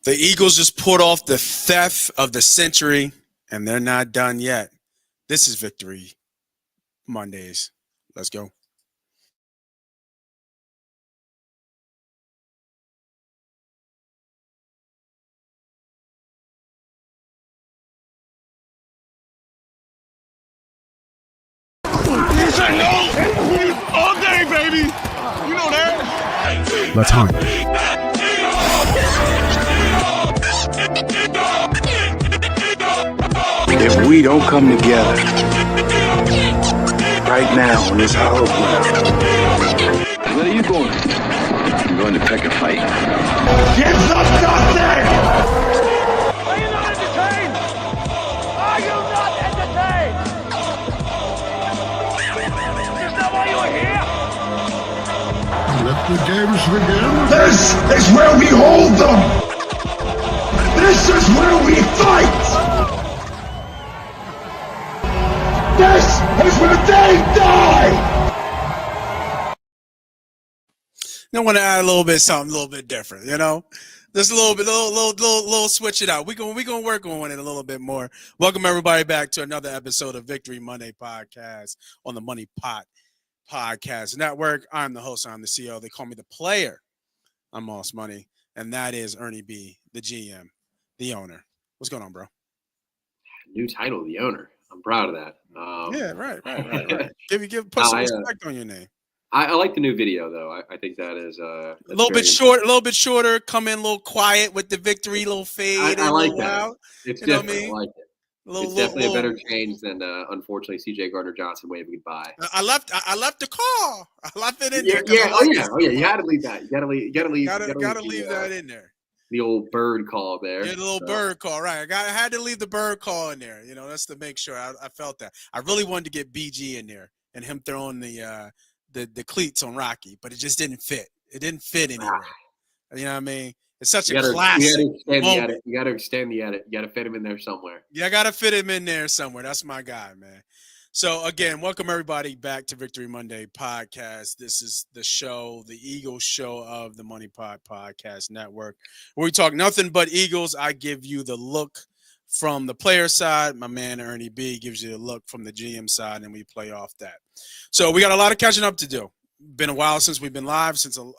The Eagles just pulled off the theft of the century, and they're not done yet. This is Victory Mondays. Let's go. All day, baby. You know that. Let's hunt. If we don't come together right now on this hollow ground. Where are you going? I'm going to pick a fight. Get up, nothing. Are you not entertained? Are you not entertained? Is that why you are here? Let the games begin. This is where we hold them. This is where we fight. This is where they die. I want to add a little bit something a little bit different, just a little switch it out. We're gonna work on it a little bit more. Welcome everybody back to another episode of Victory Monday Podcast on the Money Pot Podcast Network. I'm the host. I'm the CEO. They call me the player. I'm Moss Money, and that is Ernie B, the GM, the owner. What's going on, bro? New title, the owner. I'm proud of that. Yeah, right. Put some respect on your name. I like the new video though. I think that is a little bit shorter. Come in a little quiet with the victory, little fade. I like that. Loud. It's different. I like it. It's definitely a better change than unfortunately C.J. Gardner-Johnson waving goodbye. I left the call. I left it in there. Yeah. Oh yeah. You got to leave that. You got to leave that in there. The old bird call there. Yeah, the little bird call, right? I had to leave the bird call in there. That's to make sure. I felt that. I really wanted to get BG in there and him throwing the cleats on Rocky, but it just didn't fit. It didn't fit anywhere. You know what I mean? It's such a classic moment. You got to extend the edit. You got to fit him in there somewhere. Yeah, I got to fit him in there somewhere. That's my guy, man. So, again, welcome everybody back to Victory Monday Podcast. This is the show, the Eagles show of the Money Pot Podcast Network, where we talk nothing but Eagles. I give you the look from the player side. My man Ernie B gives you the look from the GM side, and we play off that. So we got a lot of catching up to do. Been a while since we've been live, since a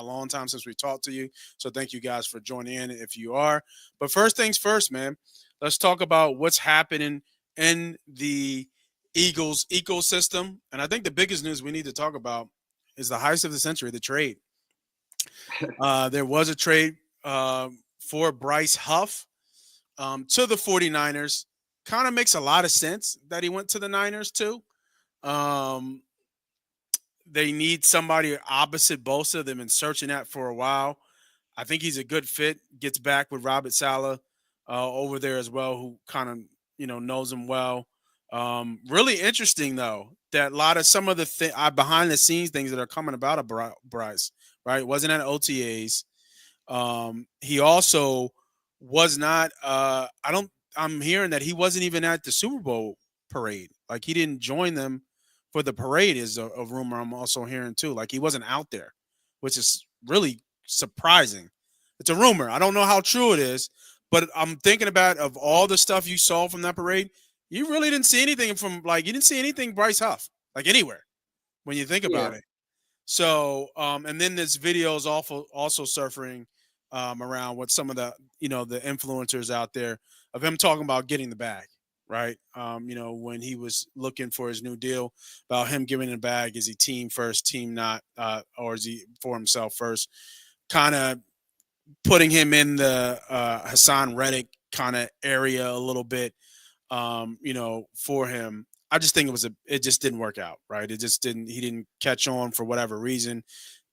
long time since we talked to you. So thank you guys for joining in if you are. But first things first, man, let's talk about what's happening in the Eagles ecosystem. And I think the biggest news we need to talk about is the heist of the century, the trade. There was a trade for Bryce Huff to the 49ers. Kind of makes a lot of sense that he went to the Niners too. They need somebody opposite Bosa. They've been searching that for a while. I think he's a good fit. Gets back with Robert Saleh over there as well, who kind of knows him well. Really interesting though that a lot of some of the behind the scenes things that are coming about of Bryce, right? Wasn't at OTAs. He also was not. I'm hearing that he wasn't even at the Super Bowl parade. Like he didn't join them for the parade is a rumor I'm also hearing too. Like he wasn't out there, which is really surprising. It's a rumor. I don't know how true it is, but I'm thinking about of all the stuff you saw from that parade, you really didn't see anything you didn't see anything Bryce Huff, like anywhere when you think about it. So, and then this video is also surfing around with some of the, the influencers out there of him talking about getting the bag. Right. When he was looking for his new deal about him giving the bag, is he team first, team not, or is he for himself first? Kind of putting him in the Hassan Reddick kind of area a little bit, for him. I just think it just didn't work out. Right. He didn't catch on for whatever reason.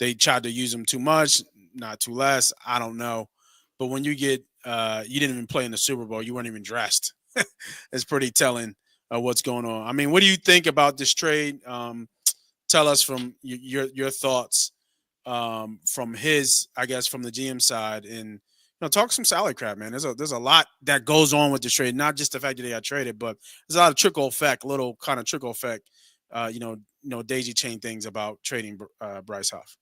They tried to use him too much, not too less. I don't know. But when you get, you didn't even play in the Super Bowl, you weren't even dressed. It's pretty telling what's going on. I mean, what do you think about this trade? Tell us from your thoughts from his, I guess, from the GM side, and talk some salary crap, man. There's a lot that goes on with this trade, not just the fact that they got traded, but there's a lot of trickle effect, daisy chain things about trading Bryce Huff.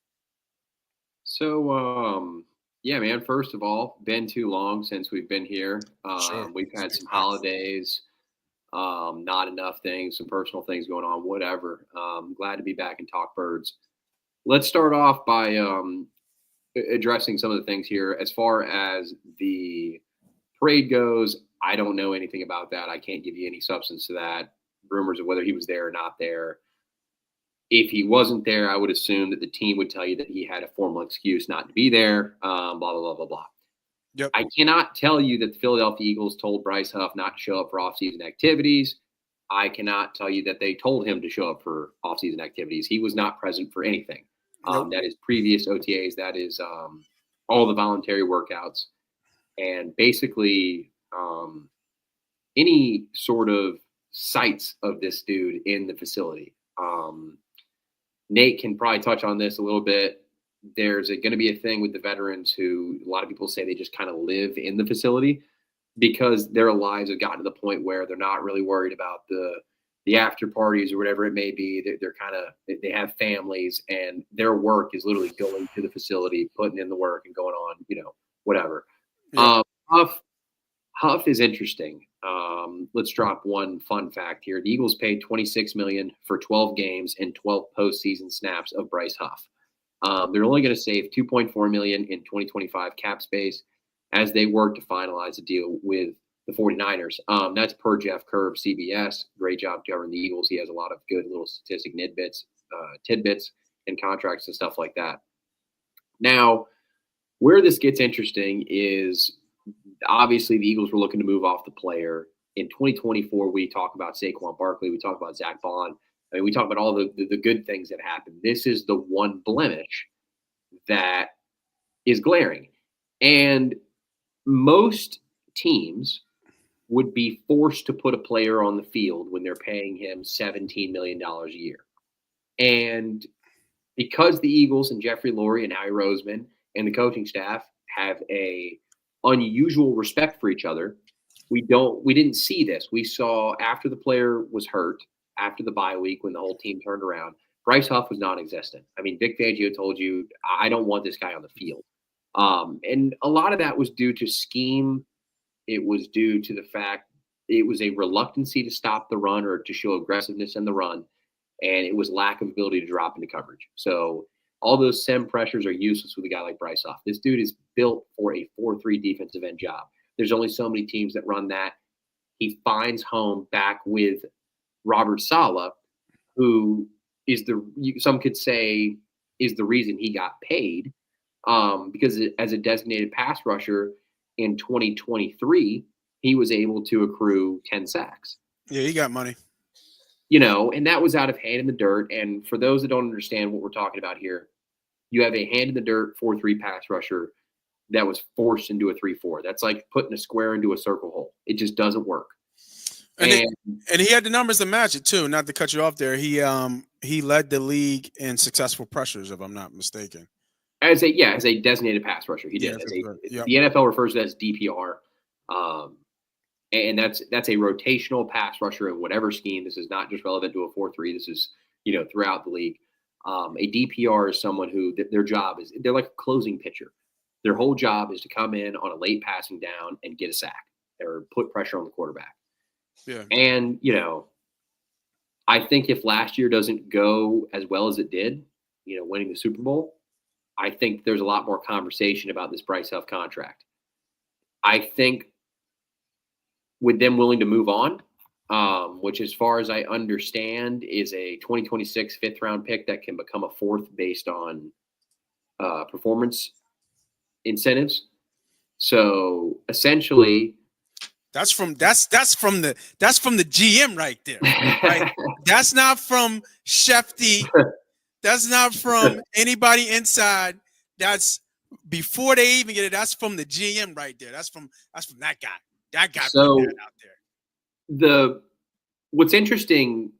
So Yeah, man. First of all, been too long since we've been here. Sure. We've had some holidays, not enough things, some personal things going on, whatever. Glad to be back and talk birds. Let's start off by addressing some of the things here. As far as the parade goes, I don't know anything about that. I can't give you any substance to that. Rumors of whether he was there or not there. If he wasn't there, I would assume that the team would tell you that he had a formal excuse not to be there, blah, blah, blah, blah, blah. Yep. I cannot tell you that the Philadelphia Eagles told Bryce Huff not to show up for offseason activities. I cannot tell you that they told him to show up for offseason activities. He was not present for anything. Nope. That is previous OTAs. That is all the voluntary workouts. And basically any sort of sights of this dude in the facility. Nate can probably touch on this a little bit. There's going to be a thing with the veterans who a lot of people say they just kind of live in the facility because their lives have gotten to the point where they're not really worried about the after parties or whatever it may be. They're kind of, they have families and their work is literally going to the facility, putting in the work and going on, whatever. Yeah. Huff is interesting. Let's drop one fun fact here. The Eagles paid $26 million for 12 games and 12 postseason snaps of Bryce Huff. They're only going to save $2.4 million in 2025 cap space as they work to finalize a deal with the 49ers. That's per Jeff Kerr of CBS. Great job covering the Eagles. He has a lot of good little statistic tidbits and contracts and stuff like that. Now, where this gets interesting is obviously the Eagles were looking to move off the player. In 2024, we talk about Saquon Barkley. We talk about Zach Bond. I mean, we talk about all the good things that happened. This is the one blemish that is glaring. And most teams would be forced to put a player on the field when they're paying him $17 million a year. And because the Eagles and Jeffrey Lurie and Howie Roseman and the coaching staff have a unusual respect for each other, we didn't see this. We saw after the player was hurt, after the bye week when the whole team turned around, Bryce Huff was non-existent. I mean, Vic Fangio told you, I don't want this guy on the field. And a lot of that was due to scheme. It was due to the fact it was a reluctancy to stop the run or to show aggressiveness in the run. And it was lack of ability to drop into coverage. So all those SEM pressures are useless with a guy like Bryce Huff. This dude is built for a 4-3 defensive end job. There's only so many teams that run that. He finds home back with Robert Saleh, who is some could say is the reason he got paid, because as a designated pass rusher in 2023, he was able to accrue 10 sacks. Yeah, he got money. And that was out of hand in the dirt. And for those that don't understand what we're talking about here, you have a hand in the dirt 4-3 pass rusher that was forced into a 3-4. That's like putting a square into a circle hole. It just doesn't work. And he had the numbers to match it too. Not to cut you off there. He led the league in successful pressures, if I'm not mistaken. As a designated pass rusher, he did. Yep. The NFL refers to that as DPR. And that's a rotational pass rusher in whatever scheme. This is not just relevant to a 4-3. This is, throughout the league. A DPR is someone who their job is, they're like a closing pitcher. Their whole job is to come in on a late passing down and get a sack or put pressure on the quarterback. Yeah. And, I think if last year doesn't go as well as it did, winning the Super Bowl, I think there's a lot more conversation about this Bryce Huff contract. I think with them willing to move on, which as far as I understand is a 2026 fifth-round pick that can become a fourth based on performance incentives. So essentially, that's from the GM right there. Right? That's not from Shefty. That's not from anybody inside. That's before they even get it. That's from the GM right there. That's from that guy. That guy put that out there. What's interesting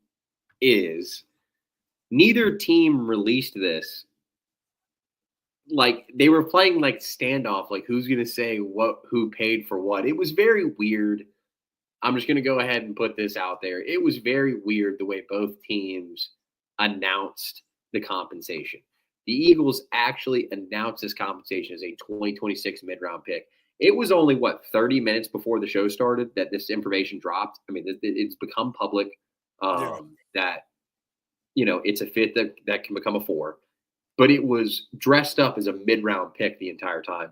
is neither team released this. Like they were playing like standoff, like who's going to say who paid for what. It was very weird. I'm just going to go ahead and put this out there. It was very weird the way both teams announced the compensation. the Eagles actually announced this compensation as a 2026 mid-round pick. It was only, 30 minutes before the show started that this information dropped. I mean, it's become public that, it's a fifth that can become a 4. But it was dressed up as a mid-round pick the entire time.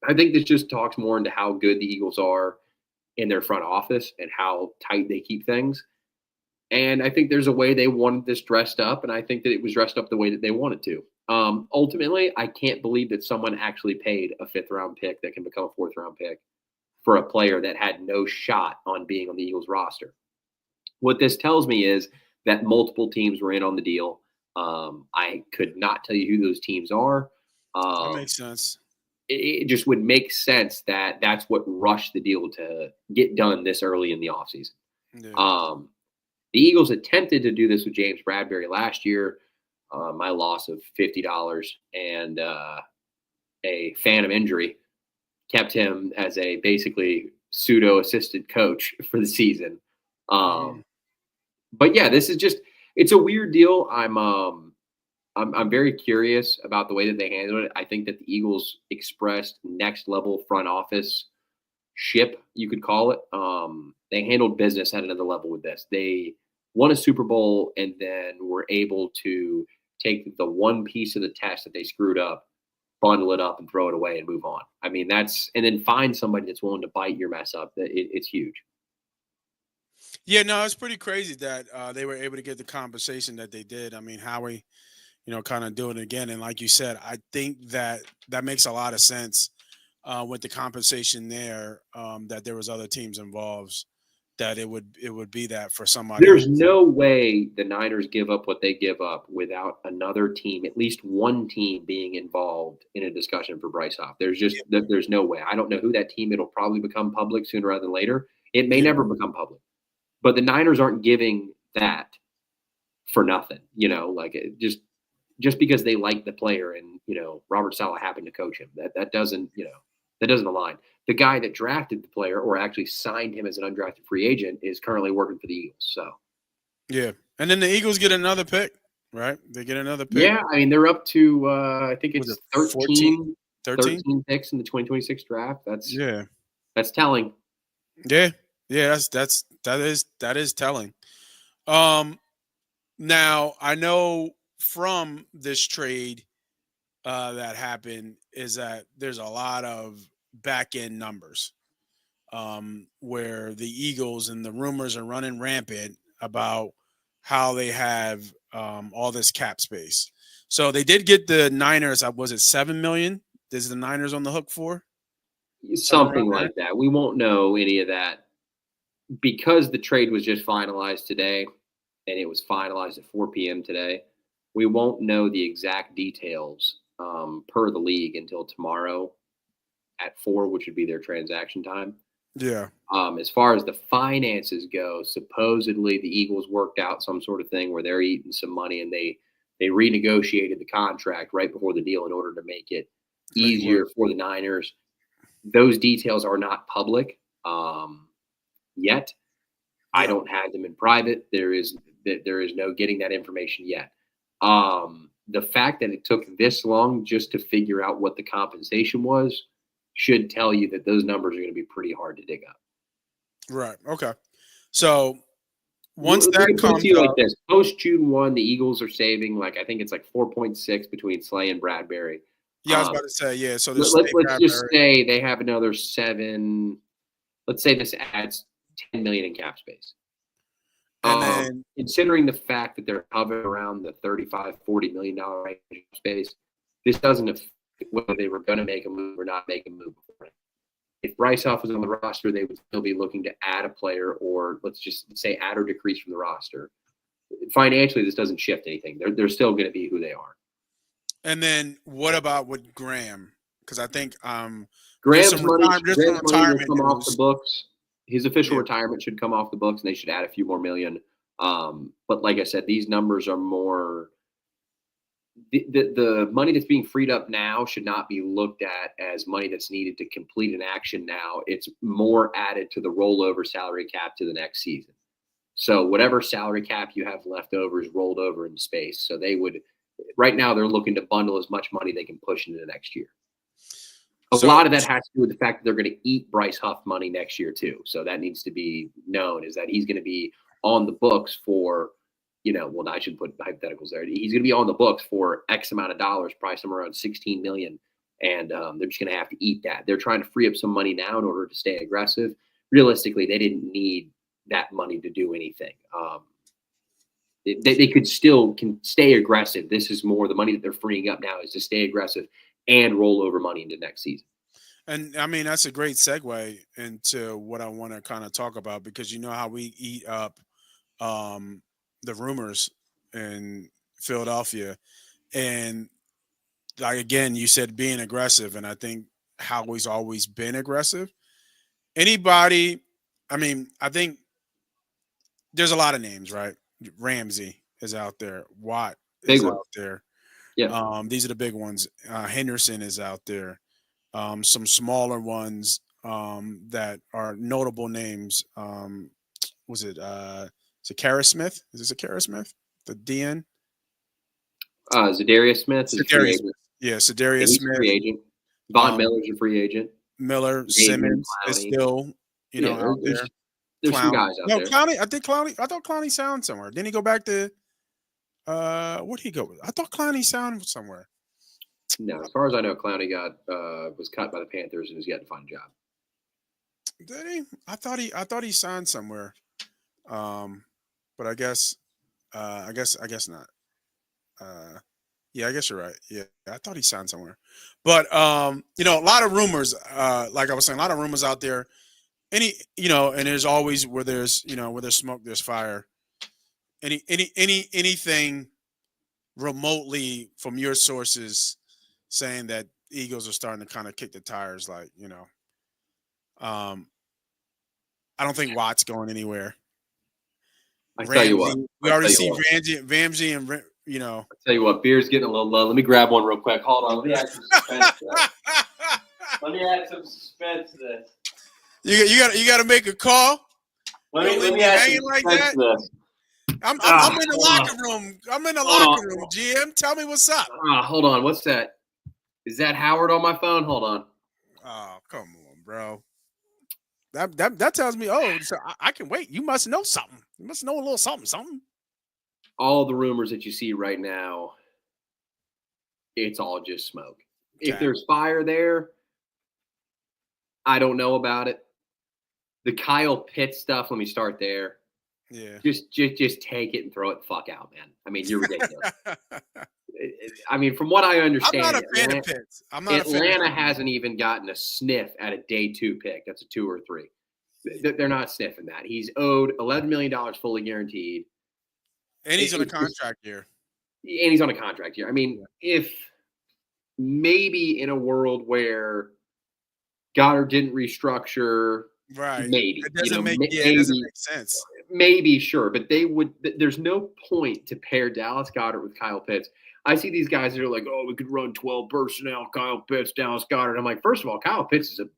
I think this just talks more into how good the Eagles are in their front office and how tight they keep things. And I think there's a way they wanted this dressed up, and I think that it was dressed up the way that they wanted to. Ultimately, I can't believe that someone actually paid a 5th-round pick that can become a 4th-round pick for a player that had no shot on being on the Eagles roster. What this tells me is that multiple teams were in on the deal. I could not tell you who those teams are. That makes sense. It just would make sense that that's what rushed the deal to get done this early in the offseason. Yeah. The Eagles attempted to do this with James Bradberry last year. My loss of $50 and a phantom injury kept him as a basically pseudo assistant coach for the season. But yeah, this is it's a weird deal. I'm very curious about the way that they handled it. I think that the Eagles expressed next level front office ship, you could call it. They handled business at another level with this. They won a Super Bowl and then were able to take the one piece of the test that they screwed up, bundle it up and throw it away and move on. I mean, and then find somebody that's willing to bite your mess up. It's huge. Yeah, no, it's pretty crazy that they were able to get the compensation that they did. I mean, Howie, kind of doing it again. And like you said, I think that makes a lot of sense with the compensation there, that there was other teams involved, that it would be that for somebody. There's no way the Niners give up what they give up without another team, at least one team being involved in a discussion for Bryce Huff. There's no way. I don't know who that team. It'll probably become public sooner rather than later. It may never become public, but the Niners aren't giving that for nothing, just because they like the player and, Robert Saleh happened to coach him. That doesn't align. The guy that drafted the player or actually signed him as an undrafted free agent is currently working for the Eagles. So, yeah. And then the Eagles get another pick, right? They get another pick. Yeah. I mean, they're up to, I think it's 13 picks in the 2026 draft. That's telling. Yeah. Yeah. That is telling. Now I know from this trade that happened is that there's a lot of back end numbers where the Eagles and the rumors are running rampant about how they have all this cap space. So they did get the Niners. Was it $7 million? Is the Niners on the hook for? Something like that. We won't know any of that because the trade was just finalized today and it was finalized at 4 p.m. today. We won't know the exact details per the league until tomorrow at 4, which would be their transaction time. Yeah. As far as the finances go, supposedly the Eagles worked out some sort of thing where they're eating some money and they renegotiated the contract right before the deal in order to make it easier for the Niners. Those details are not public yet. Yeah. I don't have them in private. There is no getting that information yet. The fact that it took this long just to figure out what the compensation was should tell you that those numbers are going to be pretty hard to dig up. Right. Okay. So once that comes like this, post June 1, the Eagles are saving I think it's 4.6 between Slay and Bradberry. Yeah, I was about to say, yeah. So let's just say they have another 7. Let's say this adds $10 million in cap space. And then, considering the fact that they're hovering around the $35-40 million range of space, this doesn't affect whether they were going to make a move or not make a move. If Bryce Huff was on the roster, they would still be looking to add a player, or let's just say add or decrease from the roster. Financially, this doesn't shift anything. They're still going to be who they are. And then what about with Graham? Because I think Graham's money will come off the books. His official retirement should come off the books, and they should add a few more million. But like I said, these numbers are more the money that's being freed up now should not be looked at as money that's needed to complete an action now. It's more added to the rollover salary cap to the next season. So whatever salary cap you have left over is rolled over in space. So they would right now they're looking to bundle as much money they can push into next year. A lot of that has to do with the fact that they're going to eat Bryce Huff money next year too. So that needs to be known, is that he's going to be on the books for, well, I should put hypotheticals there. He's going to be on the books for X amount of dollars, probably somewhere around 16 million. And they're just going to have to eat that. They're trying to free up some money now in order to stay aggressive. Realistically, they didn't need that money to do anything. They could still stay aggressive. This is more the money that they're freeing up now is to stay aggressive and roll over money into next season. And I mean, that's a great segue into what I want to kind of talk about, because you know how we eat up the rumors in Philadelphia. And like, again, you said being aggressive, and I think Howie's always been aggressive. Anybody, I mean, I think there's a lot of names, right? Ramsey is out there. Watt is out there. Yeah. These are the big ones. Hendrickson is out there. Some smaller ones that are notable names. Was it Zakara Smith? Is it Zakara Smith? The DN? Zadarius Smith is a free agent. Yeah, Zadarius Smith. Free agent. Von Miller's a free agent. Miller, Simmons is still, out there. There's some guys out there. Clowney. I thought Clowney signed somewhere. Didn't he go back to? Where'd he go? I thought Clowney signed somewhere. No, as far as I know, Clowney was cut by the Panthers and is yet to find a job. Did he? I thought he signed somewhere. But I guess not. Yeah, I guess you're right. Yeah, I thought he signed somewhere. But a lot of rumors. Like I was saying, a lot of rumors out there. And there's always where there's smoke, there's fire. Anything remotely from your sources saying that Eagles are starting to kind of kick the tires, like, I don't think Watt's going anywhere. Tell you what, we already see Ramsey and I'll tell you what, beer's getting a little low. Let me grab one real quick. Hold on. Let me add some suspense to this. You got to make a call. Let me add some like suspense to this. I'm in the locker room. I'm in the locker room, GM. Tell me what's up. Hold on. What's that? Is that Howard on my phone? Hold on. Oh, come on, bro. That tells me, so I can wait. You must know something. You must know a little something. All the rumors that you see right now, it's all just smoke. Okay. If there's fire there, I don't know about it. The Kyle Pitts stuff, let me start there. Yeah. Just take it and throw it the fuck out, man. I mean, you're ridiculous. I mean, from what I understand, I'm not a fan of Pitts. Atlanta hasn't even gotten a sniff at a day 2 pick. That's a 2 or 3. They're not sniffing that. He's owed $11 million fully guaranteed. And he's on a contract year. I mean, if maybe in a world where Goddard didn't restructure, right? Maybe it doesn't make sense. Maybe, sure, but they would. There's no point to pair Dallas Goedert with Kyle Pitts. I see these guys that are like, we could run 12 personnel, Kyle Pitts, Dallas Goedert. I'm like, first of all, Kyle Pitts is a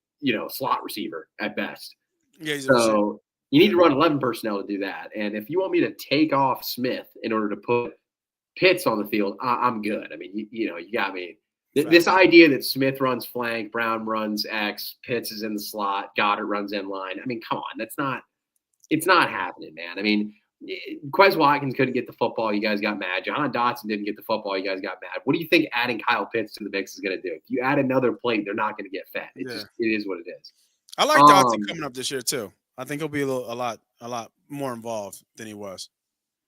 slot receiver at best. Yeah, so you need to run 11 personnel to do that. And if you want me to take off Smith in order to put Pitts on the field, I'm good. I mean, you got me. This idea that Smith runs flank, Brown runs X, Pitts is in the slot, Goddard runs in line. I mean, come on, it's not happening, man. I mean, Quez Watkins couldn't get the football, you guys got mad. Jahan Dotson didn't get the football, you guys got mad. What do you think adding Kyle Pitts to the mix is going to do? If you add another plate, they're not going to get fed. It is what it is. I like Dotson coming up this year too. I think he'll be a lot more involved than he was.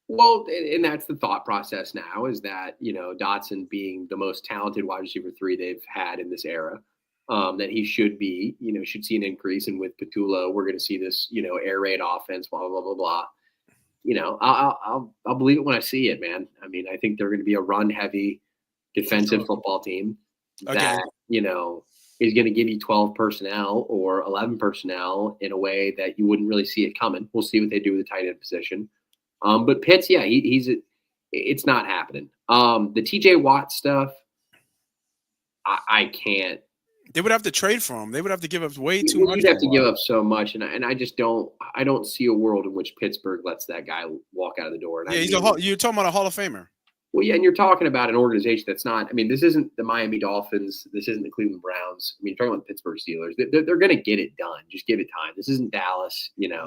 Well, and that's the thought process now, is that, Dotson being the most talented wide receiver 3 they've had in this era, that he should be, should see an increase. And with Petula, we're going to see this, air raid offense, blah, blah, blah, blah. I'll believe it when I see it, man. I mean, I think they're going to be a run-heavy defensive football team that, is going to give you 12 personnel or 11 personnel in a way that you wouldn't really see it coming. We'll see what they do with the tight end position. But Pitts, it's not happening. The TJ Watt stuff, I can't. They would have to trade for him. They would have to give up way too much. You'd have to give up so much, and I just don't. I don't see a world in which Pittsburgh lets that guy walk out of the door. And you're talking about a Hall of Famer. Well, yeah, and you're talking about an organization that's not. I mean, this isn't the Miami Dolphins. This isn't the Cleveland Browns. I mean, you're talking about the Pittsburgh Steelers. They're going to get it done. Just give it time. This isn't Dallas. Yeah.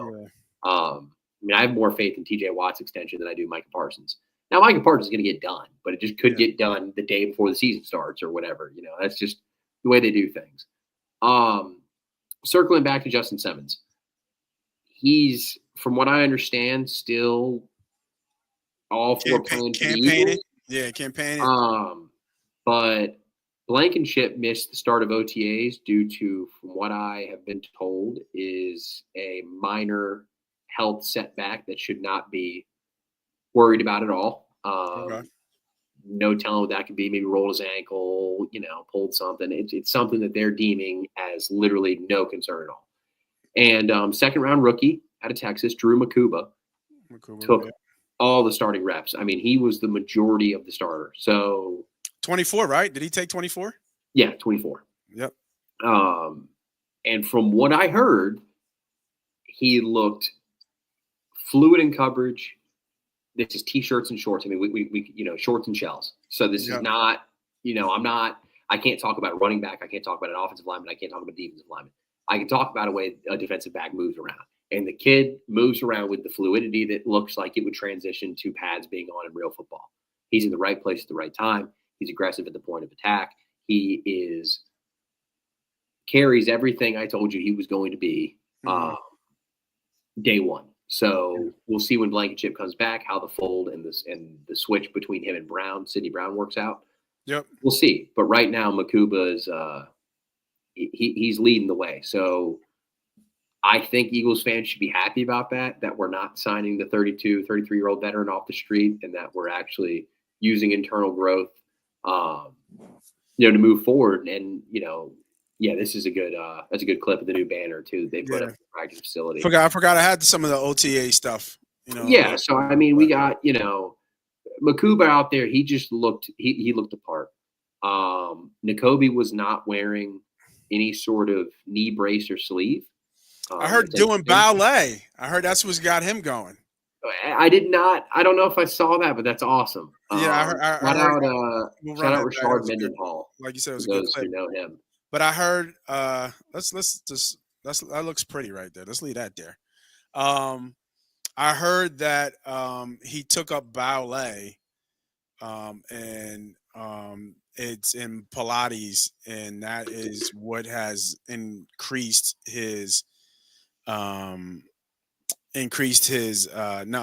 I mean, I have more faith in T.J. Watt's extension than I do Micah Parsons. Now, Micah Parsons is going to get done, but it just could get done the day before the season starts or whatever. That's just the way they do things. Circling back to Justin Simmons, he's, from what I understand, still all for playing for the Eagles. Yeah, campaigning. But Blankenship missed the start of OTAs due to, from what I have been told, is a minor health setback that should not be worried about at all. Okay. No telling what that could be. Maybe rolled his ankle, pulled something. It's something that they're deeming as literally no concern at all. And second round rookie out of Texas, Drew Makuba took all the starting reps. I mean, he was the majority of the starter. So 24, right? Did he take 24? Yeah, 24. Yep. And from what I heard, he looked fluid in coverage. This is t-shirts and shorts. I mean, we shorts and shells. So this is not, I can't talk about a running back. I can't talk about an offensive lineman. I can't talk about a defensive lineman. I can talk about a way a defensive back moves around. And the kid moves around with the fluidity that looks like it would transition to pads being on in real football. He's in the right place at the right time. He's aggressive at the point of attack. He carries everything I told you he was going to be day one. So we'll see when Blankenship comes back, how the fold and the switch between him and Sidney Brown works out. Yep. We'll see. But right now, Makuba is he's leading the way. So I think Eagles fans should be happy about that we're not signing the 32, 33-year-old veteran off the street, and that we're actually using internal growth, to move forward. And, this is that's a good clip of the new banner too. They put up in the practice facility. I forgot I had some of the OTA stuff. Yeah. So, I mean, we got, Makuba out there. He just looked, he looked apart. Nakobe was not wearing any sort of knee brace or sleeve. I heard doing ballet. I heard that's what's got him going. I did not. I don't know if I saw that, but that's awesome. Yeah, shout out Rashard Mendenhall. Like you said, it was a good clip. Who know him. But I heard that looks pretty right there. Let's leave that there. I heard that he took up ballet, and it's in Pilates, and that is what has increased his not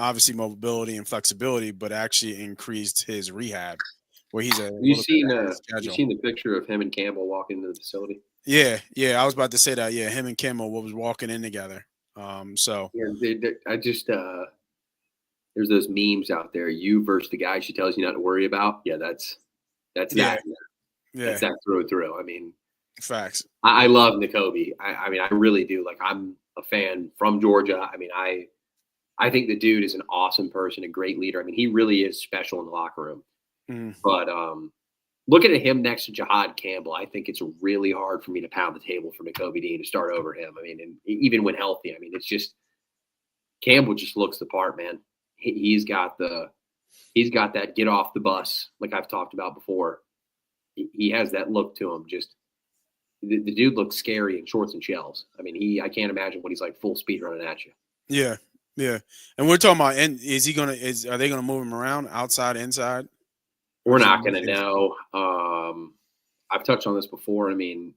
obviously mobility and flexibility, but actually increased his rehab. Where he's you seen the picture of him and Campbell walking into the facility? Yeah, I was about to say that. Yeah, him and Campbell was walking in together. I just there's those memes out there. You versus the guy she tells you not to worry about. Yeah, that's that. Yeah, that's that through. I mean, facts. I love Nakobe. I mean, I really do. Like, I'm a fan from Georgia. I mean, I think the dude is an awesome person, a great leader. I mean, he really is special in the locker room. But looking at him next to Jihad Campbell, I think it's really hard for me to pound the table for Nakobe Dean to start over him. I mean, and even when healthy, I mean, it's just Campbell just looks the part, man. He's got that get off the bus, like I've talked about before. He has that look to him. Just the dude looks scary in shorts and shells. I mean, I can't imagine what he's like full speed running at you. Yeah. And we're talking about, and are they gonna move him around outside, inside? We're not going to know. I've touched on this before. I mean,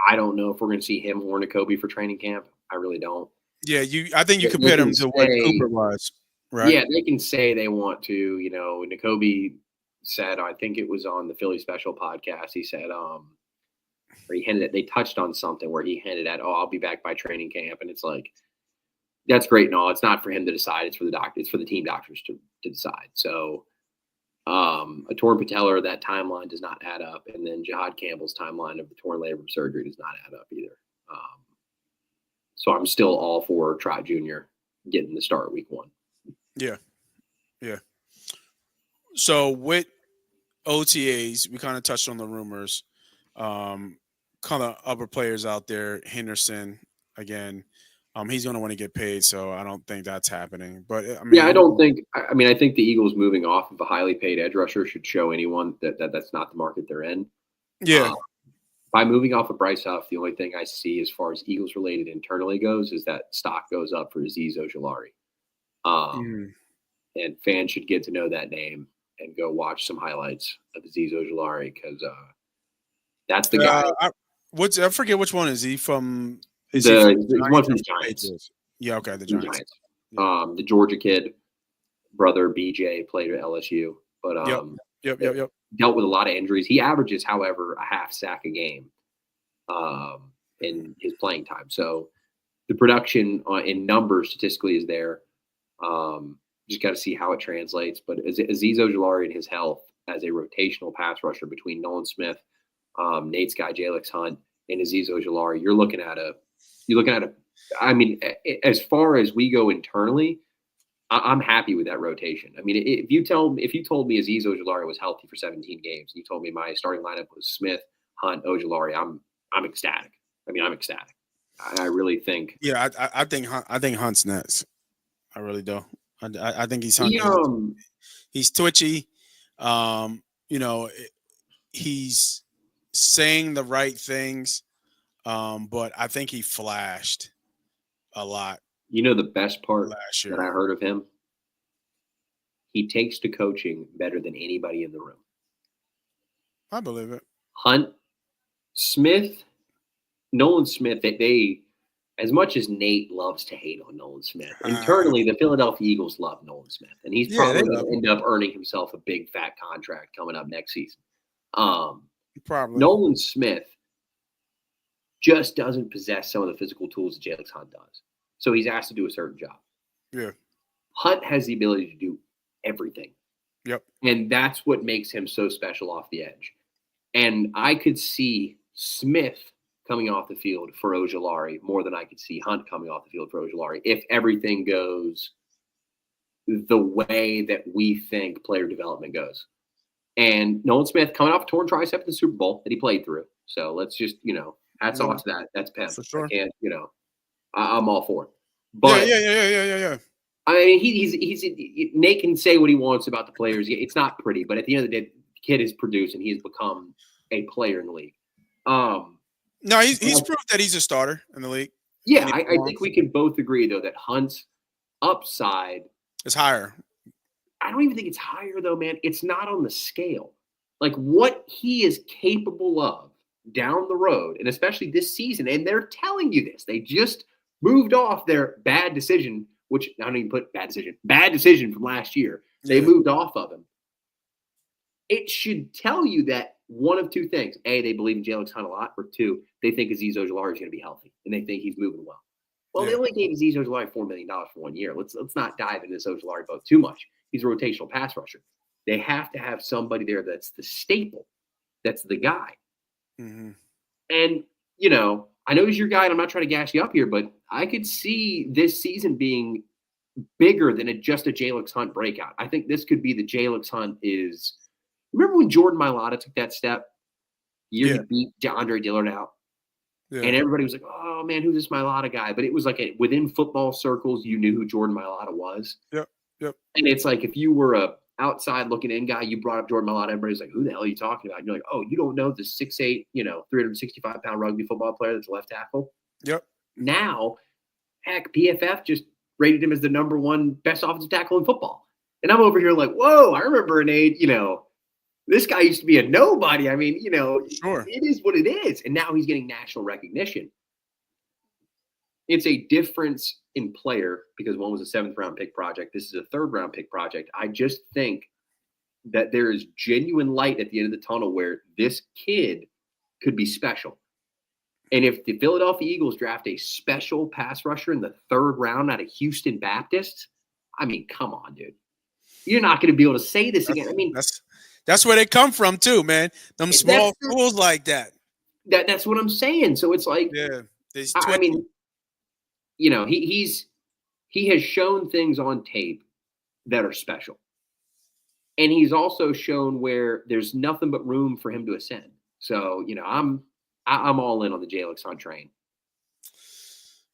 I don't know if we're going to see him or Nakobe for training camp. I really don't. Yeah, I think you compared him to what Cooper was, right? Yeah, they can say they want to. Nakobe said, I think it was on the Philly Special podcast. He said, or he hinted at, they touched on something where he hinted at, I'll be back by training camp, and it's like, that's great and all. It's not for him to decide. It's for the doctor. It's for the team doctors to decide. So. A torn patellar, that timeline does not add up, and then Jihad Campbell's timeline of the torn labrum surgery does not add up either. So I'm still all for Trot Jr. getting the start week 1. Yeah. So with OTAs, we kind of touched on the rumors. Kind of upper players out there, Hendrickson again. He's going to want to get paid, so I don't think that's happening. But I mean, Yeah, I don't think. I mean, I think the Eagles moving off of a highly paid edge rusher should show anyone that's not the market they're in. Yeah. By moving off of Bryce Huff, the only thing I see as far as Eagles related internally goes is that stock goes up for Azeez Ojulari. And fans should get to know that name and go watch some highlights of Azeez Ojulari because that's the guy. I forget which one is he from? He's one from the Giants. Yeah, okay, the Giants. Yeah. The Georgia kid, brother BJ played at LSU, but Yep. dealt with a lot of injuries. He averages, however, a half sack a game in his playing time. So the production in numbers statistically is there. Just got to see how it translates. But Azeez Ojulari and his health as a rotational pass rusher between Nolan Smith, Nate Sky, Jalix Hunt, and Azeez Ojulari, you're looking at a. I mean, as far as we go internally, I'm happy with that rotation. I mean, if you told me Azeez Ojulari was healthy for 17 games, and you told me my starting lineup was Smith, Hunt, Ojulari, I'm ecstatic. I mean, I'm ecstatic. I really think. Yeah, I think Hunt's next. I really do. I think he's he's twitchy. He's saying the right things, but I think he flashed a lot. You know the best part that I heard of him? He takes to coaching better than anybody in the room. I believe it. Hunt, Smith, Nolan Smith, they as much as Nate loves to hate on Nolan Smith, internally the Philadelphia Eagles love Nolan Smith. And he's probably going to end up earning himself a big fat contract coming up next season. Probably. Nolan Smith just doesn't possess some of the physical tools that Jalix Hunt does. So he's asked to do a certain job. Yeah. Hunt has the ability to do everything. Yep. And that's what makes him so special off the edge. And I could see Smith coming off the field for Ojulari more than I could see Hunt coming off the field for Ojulari if everything goes the way that we think player development goes. And Nolan Smith coming off a torn tricep in the Super Bowl that he played through. So let's just, hats off to that. That's pimp. For sure. And, I'm all for it. But yeah. I mean, he's Nate can say what he wants about the players. It's not pretty, but at the end of the day, the kid is produced and he has become a player in the league. No, he's proved that he's a starter in the league. Yeah, I think we can both agree though that Hunt's upside is higher. I don't even think it's higher though, man. It's not on the scale. Like what he is capable of down the road, and especially this season, and they're telling you this. They just moved off their bad decision, which I don't even put bad decision from last year. They moved off of him. It should tell you that one of two things. A, they believe in Jalix Hunt a lot, or two, they think Azeez Ojulari is going to be healthy, and they think he's moving well. Well, they only gave Azeez Ojulari $4 million for 1 year. Let's not dive into this Ojulari boat too much. He's a rotational pass rusher. They have to have somebody there that's the staple, that's the guy. Mm-hmm. And, I know he's your guy, and I'm not trying to gas you up here, but I could see this season being bigger than just a Jalix Hunt breakout. I think this could be the Jalix Hunt is – remember when Jordan Mailata took that step? He beat DeAndre Dillard out. Yeah. And everybody was like, oh, man, who's this Mailata guy? But it was like within football circles, you knew who Jordan Mailata was. Yep. And it's like if you were a outside looking in guy, you brought up Jordan Mailata, everybody's like, who the hell are you talking about? And you're like, oh, you don't know the 6'8", 365-pound rugby football player that's a left tackle? Yep. Now, heck, PFF just rated him as the number one best offensive tackle in football. And I'm over here like, whoa, I remember an age, this guy used to be a nobody. I mean, sure. It is what it is. And now he's getting national recognition. It's a difference in player because one was a 7th-round pick project. This is a 3rd-round pick project. I just think that there is genuine light at the end of the tunnel where this kid could be special. And if the Philadelphia Eagles draft a special pass rusher in the 3rd round out of Houston Baptist, I mean, come on, dude. You're not going to be able to say this again. I mean, that's where they come from too, man. Them small schools like that. That's what I'm saying. So it's like, I mean, he has shown things on tape that are special. And he's also shown where there's nothing but room for him to ascend. So, I'm all in on the Jalix Hunt train.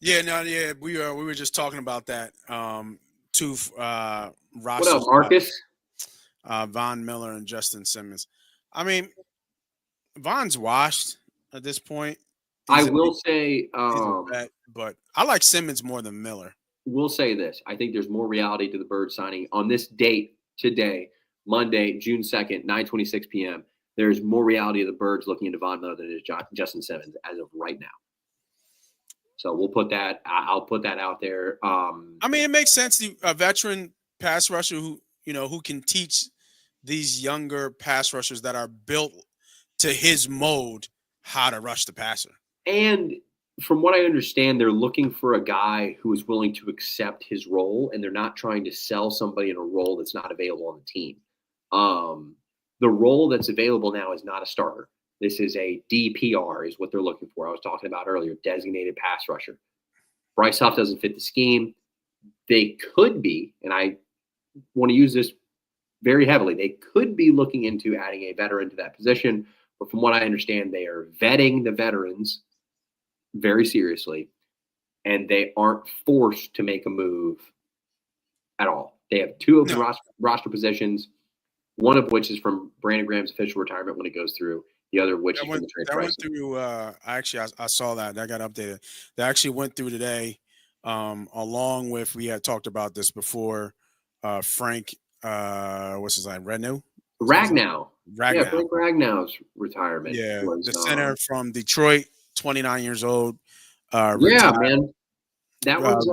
Yeah, no, yeah, we were just talking about that. Two What roster up, spots, Marcus? Von Miller and Justin Simmons. I mean, Von's washed at this point. I He's a will say, he's a vet, but I like Simmons more than Miller. will say this. I think there's more reality to the Bird signing on this date today, Monday, June 2nd, 9:26 p.m. There's more reality of the Birds looking into Von Miller than it is Justin Simmons as of right now. So we'll put that. I'll put that out there. I mean, it makes sense. A veteran pass rusher who can teach these younger pass rushers that are built to his mode how to rush the passer. And from what I understand, they're looking for a guy who is willing to accept his role, and they're not trying to sell somebody in a role that's not available on the team. The role that's available now is not a starter. This is a DPR, is what they're looking for. I was talking about earlier, designated pass rusher. Bryce Huff doesn't fit the scheme. They could be, and I want to use this very heavily, they could be looking into adding a veteran to that position. But from what I understand, they are vetting the veterans very seriously, and they aren't forced to make a move at all. They have two open roster positions, one of which is from Brandon Graham's official retirement when it goes through, the other of which is from the trade price. Went through. I saw that. That got updated. That actually went through today, along with, we had talked about this before, Frank, what's his name? Ragnow. Yeah, Frank Ragnow's retirement. Yeah, the center from Detroit, 29 years old. Yeah, man. That was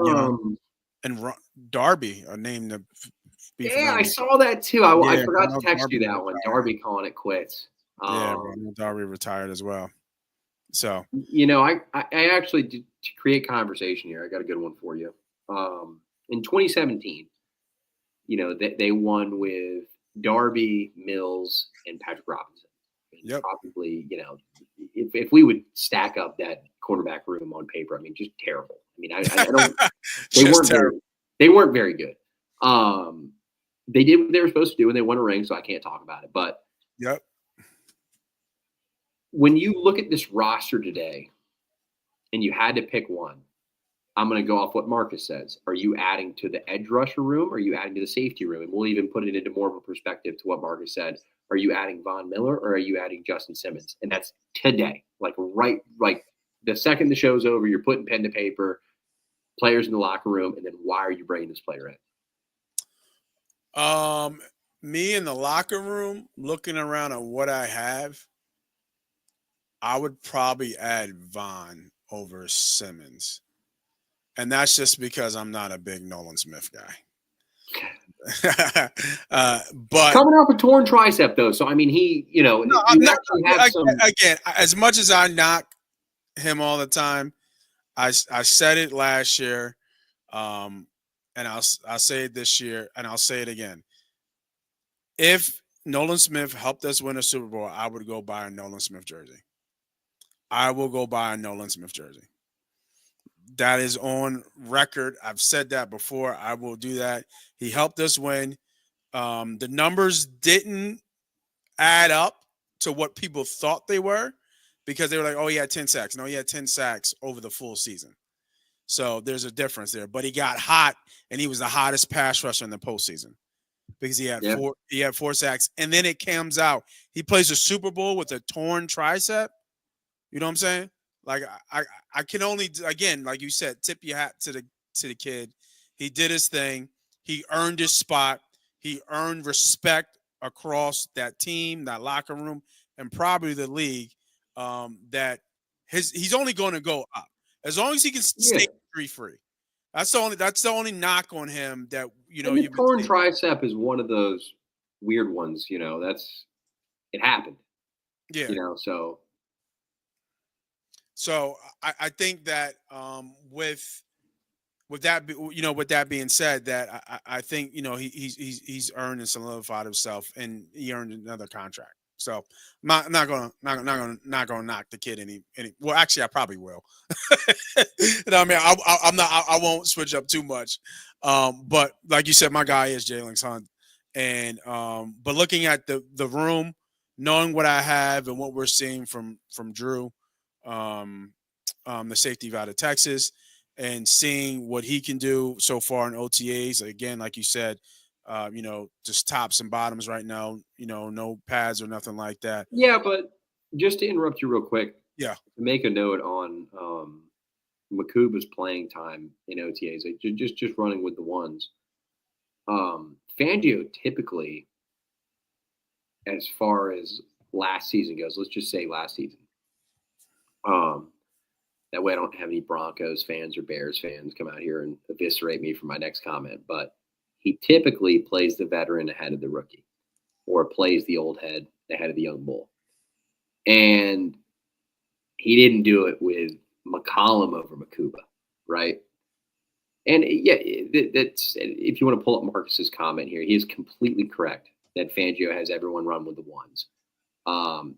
and Darby, a name to be familiar. I saw that too. I forgot to text you that one. Darby calling it quits. Darby retired as well. So I actually did, to create conversation here, I got a good one for you. In 2017, they won with Darby, Mills, and Patrick Robinson. Yep. Probably, if we would stack up that quarterback room on paper, I mean, just terrible. I mean, I don't. They weren't very good. They did what they were supposed to do, and they won a ring, so I can't talk about it. But yep. When you look at this roster today, and you had to pick one, I'm going to go off what Marcus says. Are you adding to the edge rusher room? Or are you adding to the safety room? And we'll even put it into more of a perspective to what Marcus said. Are you adding Von Miller or are you adding Justin Simmons? And that's today. Like the second the show's over, you're putting pen to paper, players in the locker room, and then why are you bringing this player in? Me in the locker room, looking around at what I have, I would probably add Von over Simmons. And that's just because I'm not a big Nolan Smith guy. But coming off a torn tricep, though, so I mean, again, as much as I knock him all the time, I said it last year, and I'll say it this year, and I'll say it again. If Nolan Smith helped us win a Super Bowl, I would go buy a Nolan Smith jersey. I will go buy a Nolan Smith jersey. That is on record. I've said that before. I will do that. He helped us win. The numbers didn't add up to what people thought they were, because they were like, oh, he had 10 sacks. No, he had 10 sacks over the full season. So there's a difference there. But he got hot, and he was the hottest pass rusher in the postseason because he had 4 sacks. And then it comes out. He plays a Super Bowl with a torn tricep. You know what I'm saying? Like I can only, again, like you said, tip your hat to the kid. He did his thing. He earned his spot. He earned respect across that team, that locker room, and probably the league. That he's only going to go up as long as he can stay injury-free. That's the only knock on him that the torn tricep is one of those weird ones. It happened. Yeah. So I think that with that being said, that I think he's earned and solidified himself, and he earned another contract. So I'm not gonna knock the kid any. Well, actually, I probably will. I mean, I won't switch up too much. But like you said, my guy is Jalen Hunt, and but looking at the room, knowing what I have and what we're seeing from Drew. The safety out of Texas, and seeing what he can do so far in OTAs. Again, like you said, just tops and bottoms right now. No pads or nothing like that. Yeah, but just to interrupt you real quick, Yeah. to make a note on Makuba's playing time in OTAs, like just running with the ones. Fangio typically, as far as last season goes, let's just say last season. That way I don't have any Broncos fans or Bears fans come out here and eviscerate me for my next comment. But he typically plays the veteran ahead of the rookie, or plays the old head ahead of the young bull. And he didn't do it with McCollum over Makuba, right? And yeah, that's, if you want to pull up Marcus's comment here, he is completely correct that Fangio has everyone run with the ones.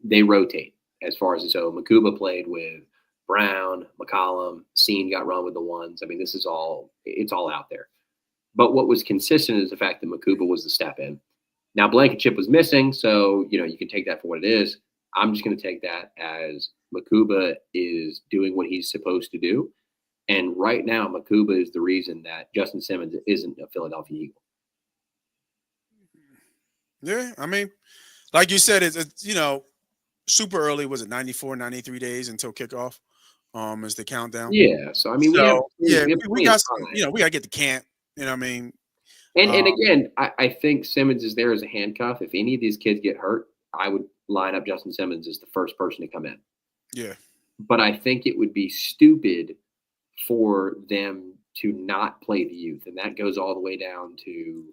They rotate as far as so Makuba played with Brown, McCollum, Scene got run with the ones. I mean, it's all out there. But what was consistent is the fact that Makuba was the step in. Now, Blankenship was missing, so you can take that for what it is. I'm just going to take that as Makuba is doing what he's supposed to do. And right now, Makuba is the reason that Justin Simmons isn't a Philadelphia Eagle. Yeah, I mean, like you said, it's super early. Was it 94, 93 days until kickoff? Is the countdown? Yeah. So I mean, we got some, we got to get the camp. You know what I mean? And again, I think Simmons is there as a handcuff. If any of these kids get hurt, I would line up Justin Simmons as the first person to come in. Yeah. But I think it would be stupid for them to not play the youth, and that goes all the way down to.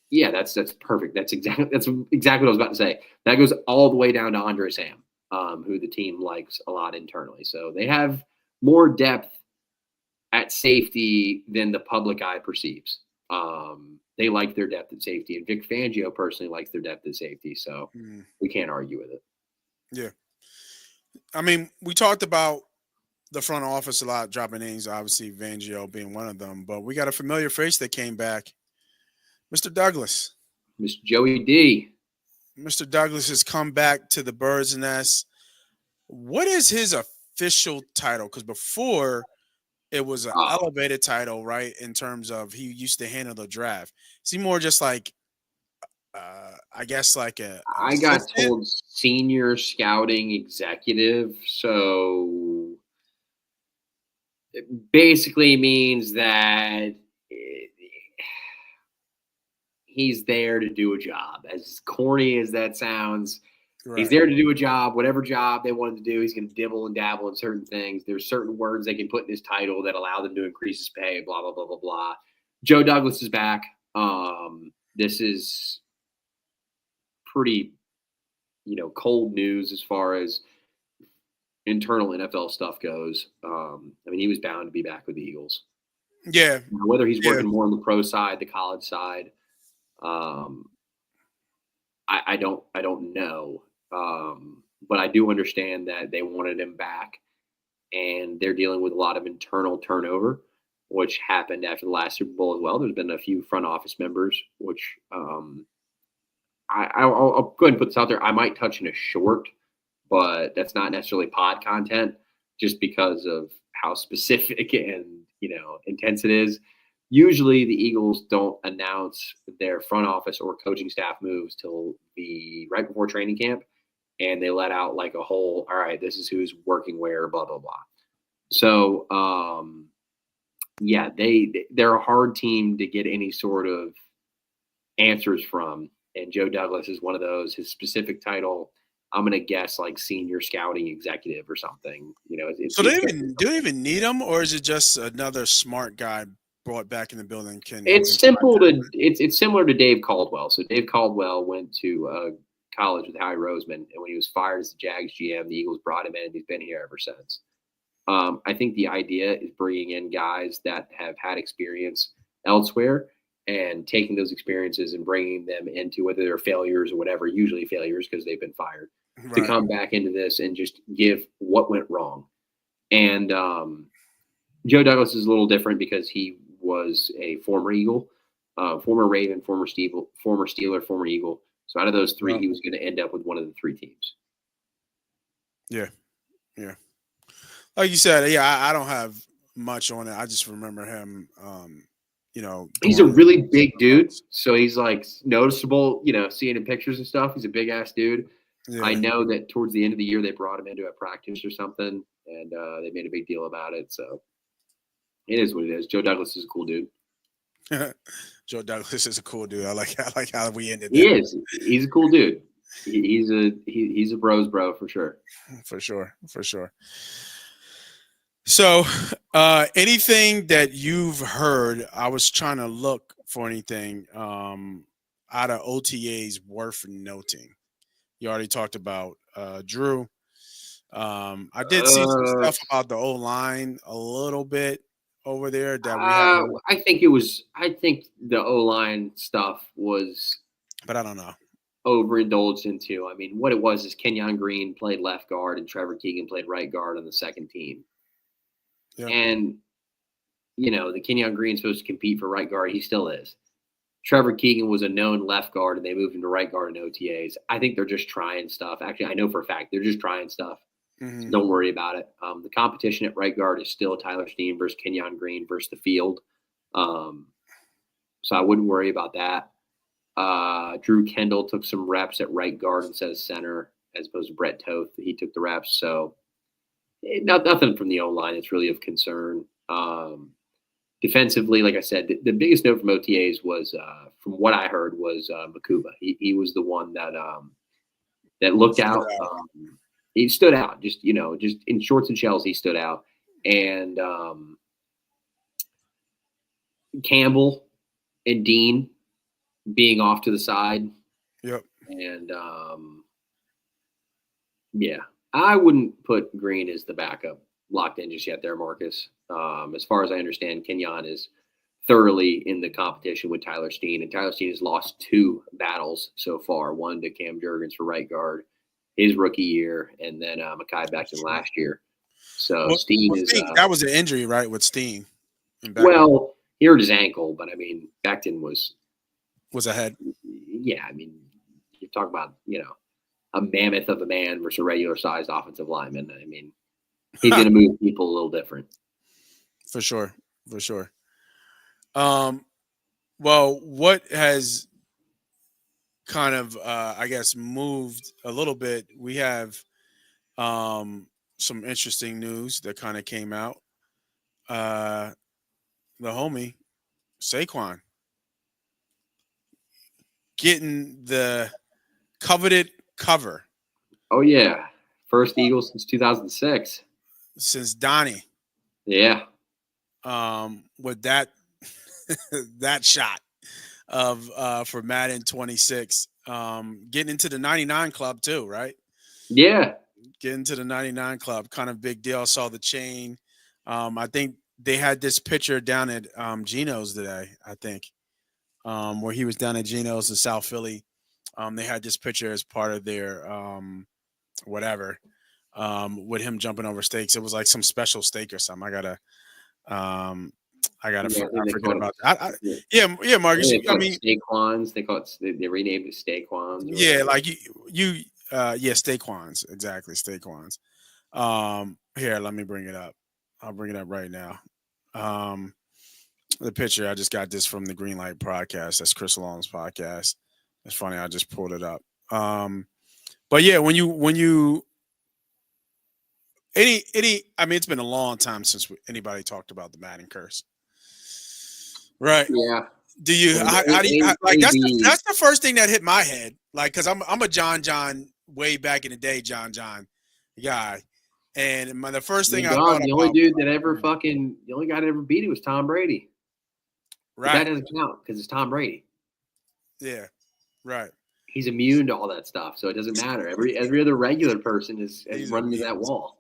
Yeah, that's perfect. That's exactly what I was about to say. That goes all the way down to Andre Sam, who the team likes a lot internally. So they have more depth at safety than the public eye perceives. They like their depth at safety, and Vic Fangio personally likes their depth at safety. So we can't argue with it. Yeah, I mean, we talked about the front office a lot, dropping names. Obviously, Fangio being one of them, but we got a familiar face that came back. Mr. Douglas. Mr. Joey D. Mr. Douglas has come back to the Bird's Nest. What is his official title? Because before it was an elevated title, right? In terms of he used to handle the draft. Is he more just like, I guess like I got told senior scouting executive. So it basically means that he's there to do a job. As corny as that sounds, right. He's there to do a job, whatever job they wanted to do. He's going to dibble and dabble in certain things. There's certain words they can put in his title that allow them to increase his pay, blah, blah, blah, blah, blah. Joe Douglas is back. This is pretty, cold news as far as internal NFL stuff goes. I mean, he was bound to be back with the Eagles. Yeah. Whether he's working more on the pro side, the college side, I don't know. But I do understand that they wanted him back, and they're dealing with a lot of internal turnover, which happened after the last Super Bowl as well. There's been a few front office members, which I'll go ahead and put this out there. I might touch in a short, but that's not necessarily pod content, just because of how specific and intense it is. Usually the Eagles don't announce their front office or coaching staff moves till right before training camp, and they let out like a whole, all right, this is who's working where, blah, blah, blah. So, they're a hard team to get any sort of answers from, and Joe Douglas is one of those. His specific title, I'm going to guess like senior scouting executive or something. So do they even need him, or is it just another smart guy brought back in the building? It's similar to Dave Caldwell. So Dave Caldwell went to college with Howie Roseman, and when he was fired as the Jags GM, the Eagles brought him in, and he's been here ever since. I think the idea is bringing in guys that have had experience elsewhere and taking those experiences and bringing them into, whether they're failures or whatever, usually failures because they've been fired, right, to come back into this and just give what went wrong. And Joe Douglas is a little different because he was a former Eagle, former Raven, former Steeler, former Eagle. So out of those three, he was going to end up with one of the three teams. Yeah. Like you said, I don't have much on it. I just remember him. He's a really big dude, so he's like noticeable. Seeing in pictures and stuff, he's a big ass dude. Yeah. I know that towards the end of the year they brought him into a practice or something, and they made a big deal about it. So it is what it is. Joe Douglas is a cool dude. Joe Douglas is a cool dude. I like how we ended. He is. He's a cool dude. He's a bros bro for sure. For sure. So, anything that you've heard? I was trying to look for anything out of OTAs worth noting. You already talked about Drew. I did see some stuff about the O-line a little bit over there that we have. I think the O-line stuff was, but I don't know, overindulged into. I mean, what it was is Kenyon Green played left guard and Trevor Keegan played right guard on the second team. Yeah. And, the Kenyon Green's supposed to compete for right guard. He still is. Trevor Keegan was a known left guard, and they moved him to right guard in OTAs. I think they're just trying stuff. Actually, I know for a fact they're just trying stuff. Mm-hmm. So don't worry about it. The competition at right guard is still Tyler Steen versus Kenyon Green versus the field. So I wouldn't worry about that. Drew Kendall took some reps at right guard instead of center, as opposed to Brett Toth. He took the reps. So nothing from the O-line that's really of concern. Defensively, like I said, the biggest note from OTAs was, from what I heard, was Makuba. He was the one that looked out. He stood out. Just in shorts and shells, he stood out. And Campbell and Dean being off to the side. Yep. And I wouldn't put Green as the backup locked in just yet there, Marcus. As far as I understand, Kenyon is thoroughly in the competition with Tyler Steen, and Tyler Steen has lost 2 battles so far, one to Cam Jurgens for right guard his rookie year, and then Mekhi Becton last year. So Steen is that was an injury, right, with Steen? Well, he hurt his ankle, but I mean, Becton was ahead. Yeah, I mean, you talk about a mammoth of a man versus a regular sized offensive lineman. I mean, he's going to move people a little different. For sure. Well, what has kind of, I guess, moved a little bit? We have some interesting news that kind of came out. The homie, Saquon, getting the coveted cover. Oh, yeah. First Eagles since 2006. Since Donnie. Yeah. With that that shot of for Madden 26, getting into the 99 club too, right? Yeah. Getting to the 99 club, kind of big deal. I saw the chain. I think they had this picture down at Geno's today, I think, where he was down at Geno's in South Philly. They had this picture as part of their whatever, with him jumping over stakes. It was like some special stake or something. I gotta forget about that. Yeah, Marcus. I mean, Steakwans. They renamed it Steakwans. Yeah, like Steakwans. Exactly, Steakwans. Here, let me bring it up. I'll bring it up right now. The picture, I just got this from the Greenlight podcast. That's Chris Long's podcast. It's funny, I just pulled it up. But yeah, when you I mean, it's been a long time since anybody talked about the Madden curse, right? Yeah. Do you? How do you like? That's the first thing that hit my head. Like, because I'm a John way back in the day, John guy, and the first thing I thought the only dude that ever the only guy that ever beat it was Tom Brady. Right. But that doesn't count because it's Tom Brady. Yeah. Right. He's immune to all that stuff, so it doesn't matter. Every other regular person is running to that wall.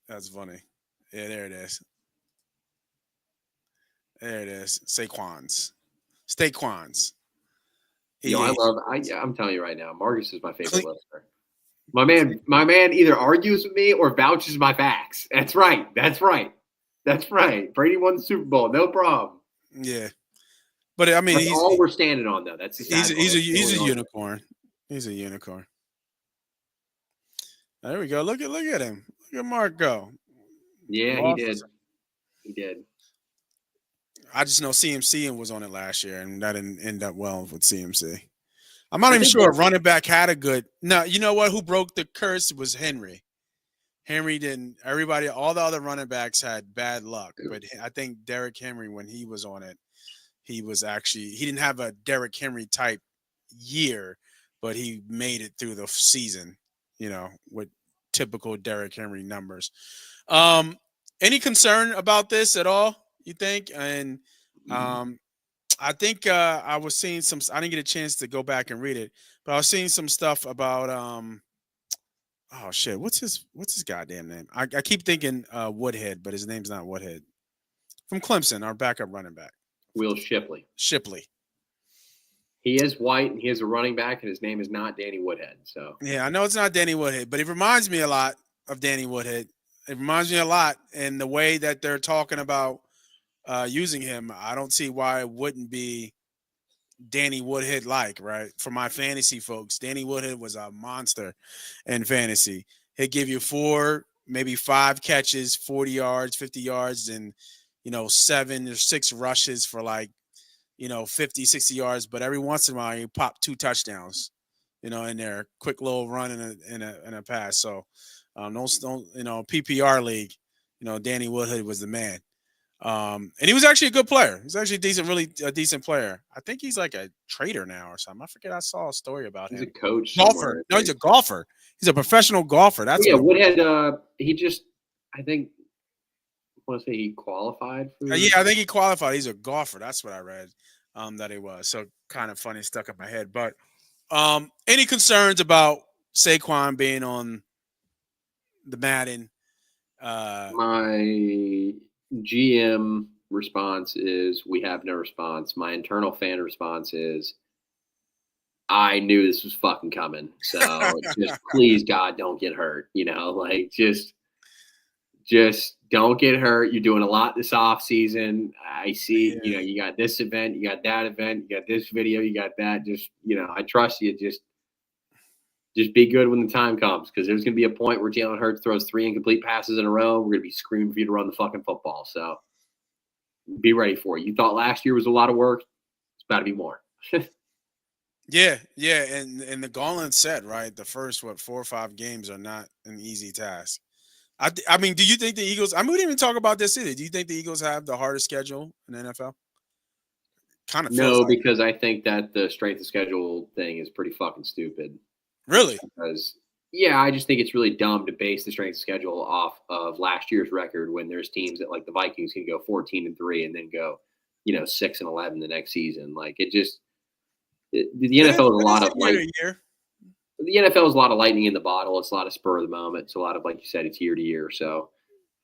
That's funny. Yeah, there it is. There it is. Steakwans. I'm telling you right now, Marcus is my favorite listener. My man either argues with me or vouches my facts. That's right. Brady won the Super Bowl, no problem. Yeah. But I mean, that's all we're standing on, though. That's he's a unicorn. He's a unicorn. There we go. Look at him. Look at Mark go. Yeah, he did. He did. I just know CMC was on it last year, and that didn't end up well with CMC. I'm not even sure a running back had a good. No, you know what? Who broke the curse was Henry. Henry didn't. Everybody, all the other running backs had bad luck, but I think Derrick Henry, when he was on it, he didn't have a Derrick Henry type year, but he made it through the season, with typical Derrick Henry numbers. Any concern about this at all, you think? And I think I was seeing some. I didn't get a chance to go back and read it, but I was seeing some stuff about. Oh shit! What's his goddamn name? I keep thinking Woodhead, but his name's not Woodhead. From Clemson, our backup running back. Will Shipley. He is white, and he is a running back, and his name is not Danny Woodhead. So yeah, I know it's not Danny Woodhead, but it reminds me a lot of Danny Woodhead. It reminds me a lot, and the way that they're talking about using him, I don't see why it wouldn't be Danny Woodhead like, right? For my fantasy folks, Danny Woodhead was a monster in fantasy. He'd give you 4, maybe 5 catches, 40 yards, 50 yards, and 7 or 6 rushes for 50, 60 yards. But every once in a while, you pop 2 touchdowns, in there, quick little run and a pass. So don't PPR league, Danny Woodhead was the man. And he was actually a good player. He's actually a decent player. I think he's like a trader now or something. I forget. I saw a story about him. He's a coach. Golfer. No, he's a golfer. He's a professional golfer. That's Woodhead. I think. I want to say he qualified for. Yeah, I think he qualified. He's a golfer. That's what I read. That he was. So kind of funny, stuck in my head. But any concerns about Saquon being on the Madden? My GM response is we have no response. My internal fan response is I knew this was fucking coming. So just please God don't get hurt. Just don't get hurt. You're doing a lot this off season. I see, you got this event, you got that event, you got this video, you got that. Just, I trust you. Just be good when the time comes, because there's going to be a point where Jalen Hurts throws 3 incomplete passes in a row. We're going to be screaming for you to run the fucking football. So be ready for it. You thought last year was a lot of work. It's about to be more. Yeah. And the gauntlet set, right? The first, 4 or 5 games are not an easy task. I mean, do you think the Eagles – we didn't even talk about this either. Do you think the Eagles have the hardest schedule in the NFL? Kind of no, because I think that the strength of schedule thing is pretty fucking stupid. Really? Because, I just think it's really dumb to base the strength of schedule off of last year's record when there's teams that, like the Vikings, can go 14-3 and then go, 6-11 the next season. Like, the NFL is a lot of the NFL is a lot of lightning in the bottle. It's a lot of spur of the moment. It's a lot of, like you said, it's year to year. So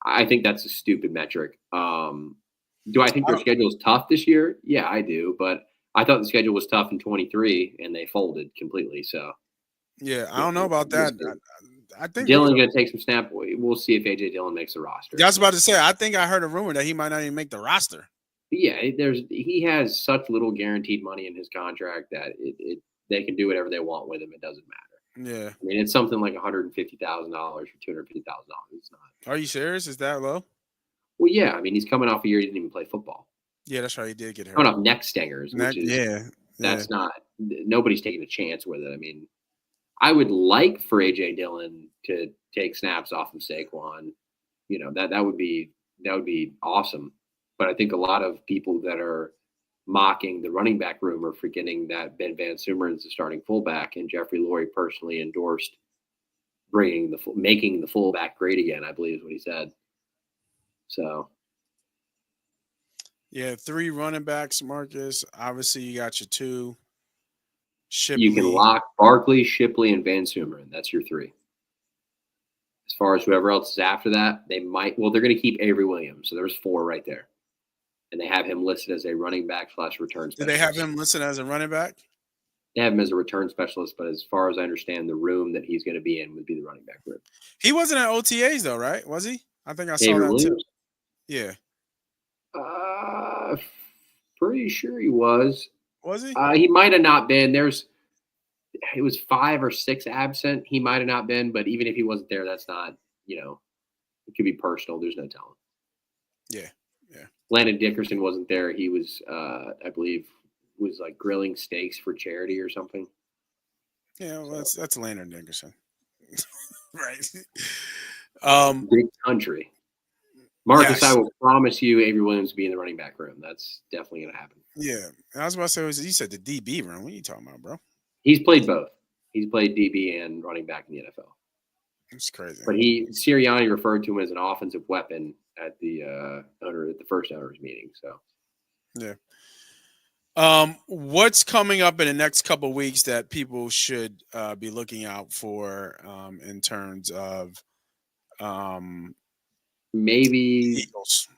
I think that's a stupid metric. Do I think their schedule is tough this year? Yeah, I do. But I thought the schedule was tough in 23 and they folded completely. So yeah, I don't know about that. I think Dillon's going to take some snap. We'll see if A.J. Dillon makes the roster. I was about to say, I think I heard a rumor that he might not even make the roster. Yeah, he has such little guaranteed money in his contract that they can do whatever they want with him. It doesn't matter. Yeah. I mean, it's something like $150,000 or $250,000. It's not. Are you serious? Is that low? Well, yeah. I mean, he's coming off a year he didn't even play football. Yeah, that's right. He did get hurt. Coming off neck stingers. That's not – nobody's taking a chance with it. I mean, I would like for A.J. Dillon to take snaps off of Saquon. That would be awesome. But I think a lot of people that are mocking the running back rumor for getting that Ben Van Sumeren is the starting fullback, and Jeffrey Lurie personally endorsed making the fullback great again, I believe is what he said. So. Yeah, 3 running backs, Marcus. Obviously, you got your 2. Shipley. You can lock Barkley, Shipley, and Van Sumeren. That's your 3. As far as whoever else is after that, they're going to keep Avery Williams. So there's 4 right there. And they have him listed as a running back / return specialist. Do they have him listed as a running back? They have him as a return specialist, but as far as I understand, the room that he's going to be in would be the running back room. He wasn't at OTAs though, right? Was he? I think I saw Avery that Williams? Too. Yeah. Pretty sure he was. Was he? He might have not been. It was 5 or 6 absent. He might have not been, but even if he wasn't there, that's not, it could be personal. There's no telling. Yeah. Landon Dickerson wasn't there. He was, I believe, was like grilling steaks for charity or something. Yeah, well, that's Landon Dickerson. Right. Big country. Marcus, I yes. will promise you Avery Williams will be in the running back room. That's definitely going to happen. Yeah. And I was about to say, you said the DB room. What are you talking about, bro? He's played both. He's played DB and running back in the NFL. It's crazy. But Sirianni referred to him as an offensive weapon at the first owners meeting. So yeah. What's coming up in the next couple of weeks that people should be looking out for in terms of maybe Eagles?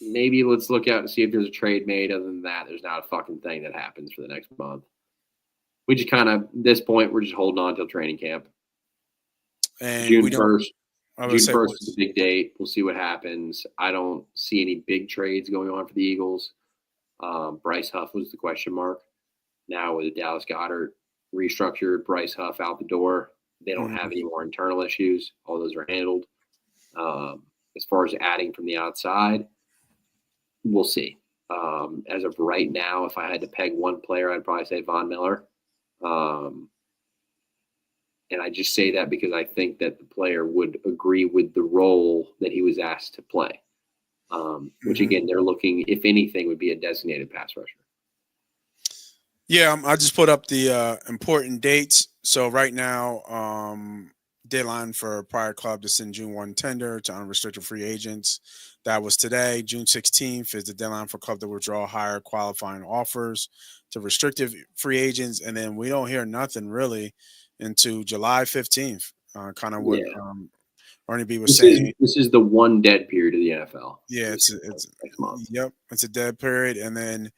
Maybe let's look out and see if there's a trade made. Other than that, there's not a fucking thing that happens for the next month. We just kind of, at this point, we're just holding on till training camp. And June 1st. June 1st is the big date. We'll see what happens. I don't see any big trades going on for the Eagles. Bryce Huff was the question mark. Now with Dallas Goedert restructured, Bryce Huff out the door. They don't have any more internal issues. All those are handled. As far as adding from the outside, we'll see. As of right now, if I had to peg one player, I'd probably say Von Miller. And I just say that because I think that the player would agree with the role that he was asked to play, which, again, they're looking, if anything, would be a designated pass rusher. Yeah, I just put up the important dates. So right now, deadline for prior club to send June 1 tender to unrestricted free agents. That was today. June 16th is the deadline for club to withdraw higher qualifying offers to restricted free agents. And then we don't hear nothing really into July 15th, kind of what Ernie B was saying. This is the one dead period of the NFL. Yeah, it's next month. Yep, it's a dead period. And then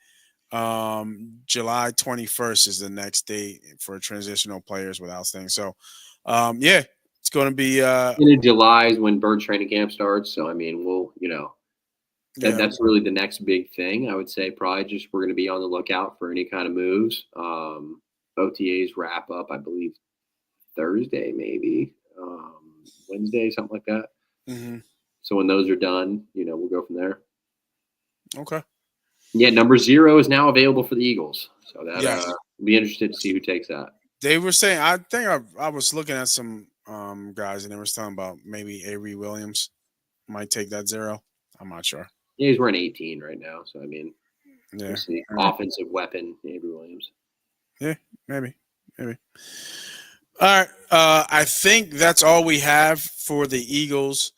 July 21st is the next date for transitional players without things. So, it's going to be in July is when bird training camp starts. So, I mean, we'll, that's really the next big thing. I would say probably just we're going to be on the lookout for any kind of moves. OTAs wrap up, I believe, Thursday, maybe Wednesday, something like that. Mm-hmm. So when those are done, we'll go from there. Okay. Yeah, number 0 is now available for the Eagles. So that we'll be interested to see who takes that. They were saying, I think I was looking at some guys, and they were talking about maybe Avery Williams might take that 0. I'm not sure. Yeah, he's wearing 18 right now. So, I mean, we'll see. Offensive weapon, Avery Williams. Yeah, maybe. All right. I think that's all we have for the Eagles.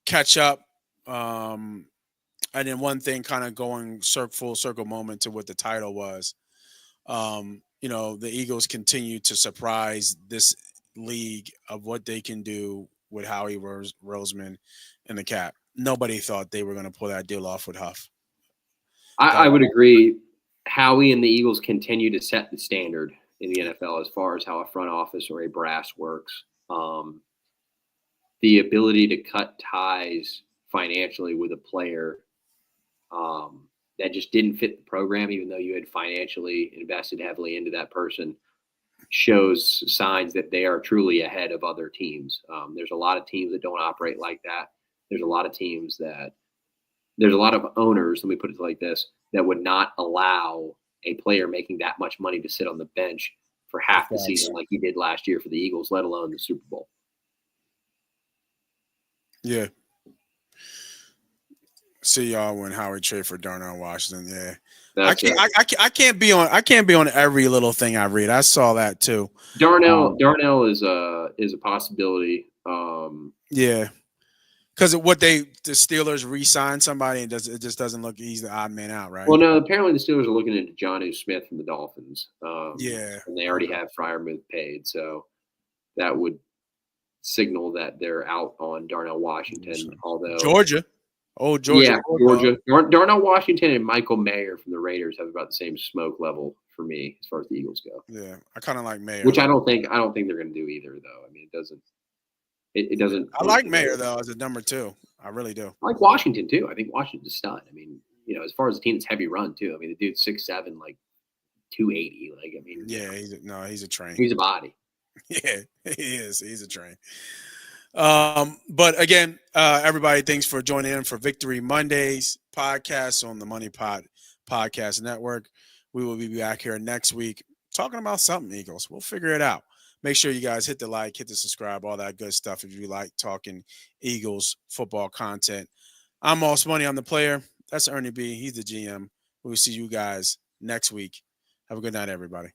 Catch up. And then one thing kind of going full circle moment to what the title was. The Eagles continue to surprise this league of what they can do with Howie Roseman and the cap. Nobody thought they were going to pull that deal off with Huff. I would agree. Howie and the Eagles continue to set the standard in the NFL as far as how a front office or a brass works. The ability to cut ties financially with a player that just didn't fit the program, even though you had financially invested heavily into that person, shows signs that they are truly ahead of other teams. There's a lot of teams that don't operate like that. There's a lot of owners, let me put it like this, that would not allow a player making that much money to sit on the bench for half the season like he did last year for the Eagles, let alone the Super Bowl. Yeah. See y'all when Howie trade for Darnell Washington. Yeah. I can't be on every little thing I read. I saw that too. Darnell is a possibility. Yeah. Because the Steelers re-signed somebody and it just doesn't look he's the odd man out, right? Well, no, apparently the Steelers are looking into Jonnu Smith from the Dolphins. Yeah. And they already have Freiermuth paid, so that would signal that they're out on Darnell Washington. Although Georgia. Oh, Georgia. Yeah, Georgia. Darnell Washington and Michael Mayer from the Raiders have about the same smoke level for me as far as the Eagles go. Yeah, I kind of like Mayer. Which I don't think they're going to do either, though. I mean, it doesn't. It doesn't. I like Mayer though as a number 2. I really do. I like Washington too. I think Washington's a stud. I mean, as far as the team that's heavy run too. I mean, the dude's 6'7", like 280. Like, I mean, yeah, he's a train. He's a body. Yeah, he is. He's a train. But again, everybody. Thanks for joining in for Victory Mondays podcast on the Money Pot Podcast Network. We will be back here next week talking about something Eagles. We'll figure it out. Make sure you guys hit the like, hit the subscribe, all that good stuff if you like talking Eagles football content. I'm Moss Money. I'm the player. That's Ernie B. He's the GM. We'll see you guys next week. Have a good night, everybody.